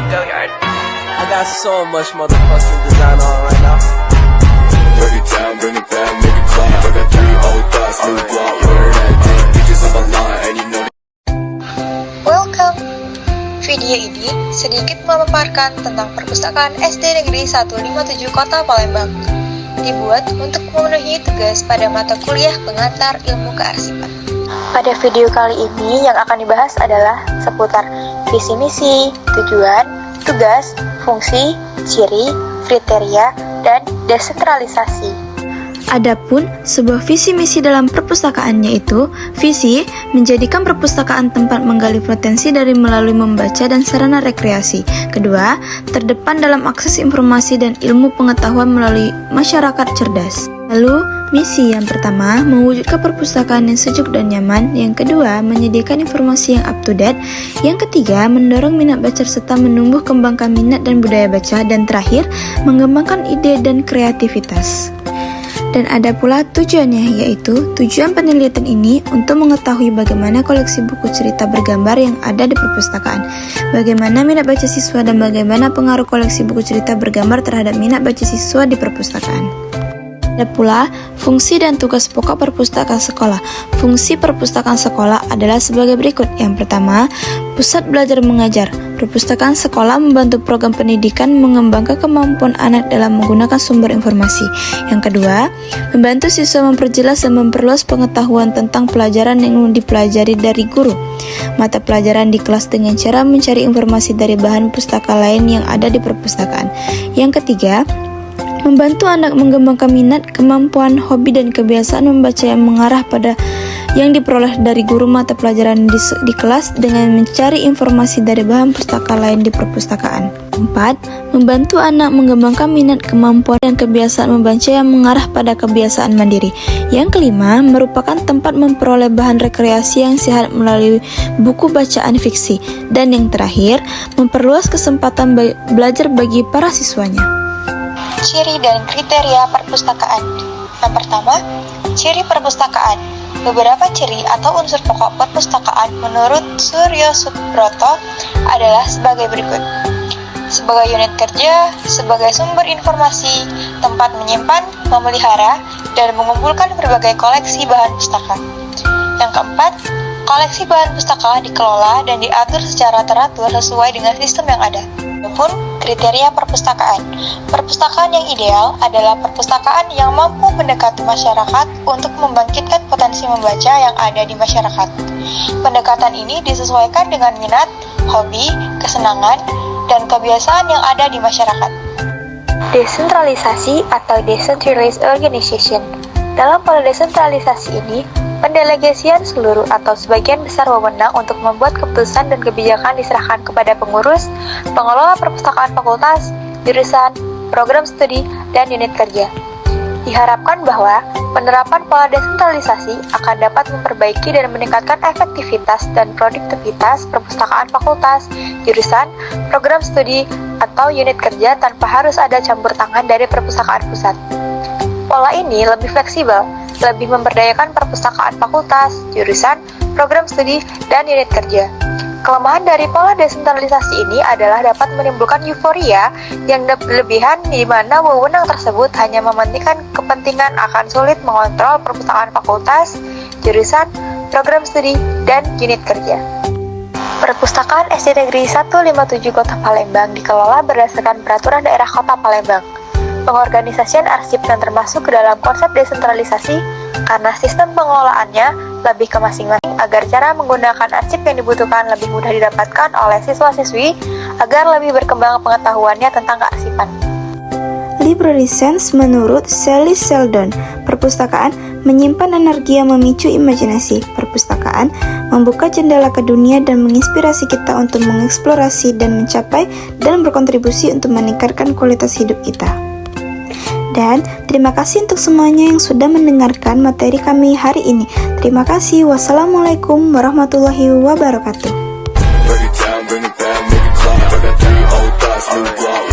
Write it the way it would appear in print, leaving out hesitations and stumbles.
Go yard. I got so much motherfucking design on right now. Break it down, bring it back, make it clap. I got 3 old thoughts, new block, where that thing. Bitches on my line, and you know Welcome! Video ini sedikit memaparkan tentang perpustakaan SD Negeri 157 Kota Palembang. Dibuat untuk memenuhi tugas pada mata kuliah pengantar ilmu kearsipan. Pada video kali ini yang akan dibahas adalah seputar visi misi, tujuan, tugas, fungsi, ciri, kriteria, dan desentralisasi. Adapun sebuah visi misi dalam perpustakaan yaitu visi menjadikan perpustakaan tempat menggali potensi dari melalui membaca dan sarana rekreasi. Kedua, terdepan dalam akses informasi dan ilmu pengetahuan melalui masyarakat cerdas. Lalu, misi yang pertama mewujudkan perpustakaan yang sejuk dan nyaman. Yang kedua, menyediakan informasi yang up to date. Yang ketiga, mendorong minat baca serta menumbuh kembangkan minat dan budaya baca. Dan terakhir, mengembangkan ide dan kreativitas. Dan ada pula tujuannya, yaitu tujuan penelitian ini untuk mengetahui bagaimana koleksi buku cerita bergambar yang ada di perpustakaan, bagaimana minat baca siswa, dan bagaimana pengaruh koleksi buku cerita bergambar terhadap minat baca siswa di perpustakaan. Ada pula fungsi dan tugas pokok perpustakaan sekolah. Fungsi perpustakaan sekolah adalah sebagai berikut. Yang pertama, pusat belajar mengajar. Perpustakaan sekolah membantu program pendidikan mengembangkan kemampuan anak dalam menggunakan sumber informasi. Yang kedua, membantu siswa memperjelas dan memperluas pengetahuan tentang pelajaran yang dipelajari dari guru. Mata pelajaran di kelas dengan cara mencari informasi dari bahan pustaka lain yang ada di perpustakaan. Yang ketiga, membantu anak mengembangkan minat, kemampuan, hobi, dan kebiasaan membaca yang mengarah pada yang diperoleh dari guru mata pelajaran di kelas dengan mencari informasi dari bahan pustaka lain di perpustakaan. 4. Membantu anak mengembangkan minat, kemampuan, dan kebiasaan membaca yang mengarah pada kebiasaan mandiri. Yang kelima, merupakan tempat memperoleh bahan rekreasi yang sehat melalui buku bacaan fiksi. Dan yang terakhir, memperluas kesempatan belajar bagi para siswanya. Ciri dan kriteria perpustakaan. Yang pertama, ciri perpustakaan. Beberapa ciri atau unsur pokok perpustakaan menurut Suryo Subroto adalah sebagai berikut. Sebagai unit kerja, sebagai sumber informasi, tempat menyimpan, memelihara, dan mengumpulkan berbagai koleksi bahan pustaka. Yang keempat, koleksi bahan pustaka dikelola dan diatur secara teratur sesuai dengan sistem yang ada. Adapun kriteria perpustakaan. Perpustakaan yang ideal adalah perpustakaan yang mampu mendekati masyarakat untuk membangkitkan potensi membaca yang ada di masyarakat. Pendekatan ini disesuaikan dengan minat, hobi, kesenangan, dan kebiasaan yang ada di masyarakat. Desentralisasi atau decentralized organization. Dalam pola desentralisasi ini, pendelegasian seluruh atau sebagian besar wewenang untuk membuat keputusan dan kebijakan diserahkan kepada pengurus, pengelola perpustakaan fakultas, jurusan, program studi, dan unit kerja. Diharapkan bahwa penerapan pola desentralisasi akan dapat memperbaiki dan meningkatkan efektivitas dan produktivitas perpustakaan fakultas, jurusan, program studi, atau unit kerja tanpa harus ada campur tangan dari perpustakaan pusat. Pola ini lebih fleksibel, lebih memberdayakan perpustakaan fakultas, jurusan, program studi, dan unit kerja. Kelemahan dari pola desentralisasi ini adalah dapat menimbulkan euforia yang berlebihan di mana wewenang tersebut hanya mementingkan kepentingan akan sulit mengontrol perpustakaan fakultas, jurusan, program studi, dan unit kerja. Perpustakaan SD Negeri 157 Kota Palembang dikelola berdasarkan Peraturan Daerah Kota Palembang. Pengorganisasian arsip yang termasuk ke dalam konsep desentralisasi karena sistem pengelolaannya lebih ke masing-masing agar cara menggunakan arsip yang dibutuhkan lebih mudah didapatkan oleh siswa-siswi agar lebih berkembang pengetahuannya tentang kearsipan. Library Sense menurut Sally Sheldon, perpustakaan menyimpan energi yang memicu imajinasi. Perpustakaan membuka jendela ke dunia dan menginspirasi kita untuk mengeksplorasi dan mencapai dan berkontribusi untuk meningkatkan kualitas hidup kita. Dan terima kasih untuk semuanya yang sudah mendengarkan materi kami hari ini. Terima kasih. Wassalamualaikum warahmatullahi wabarakatuh. break it down, bring it back, make it clap. I got 3 old thoughts, new block.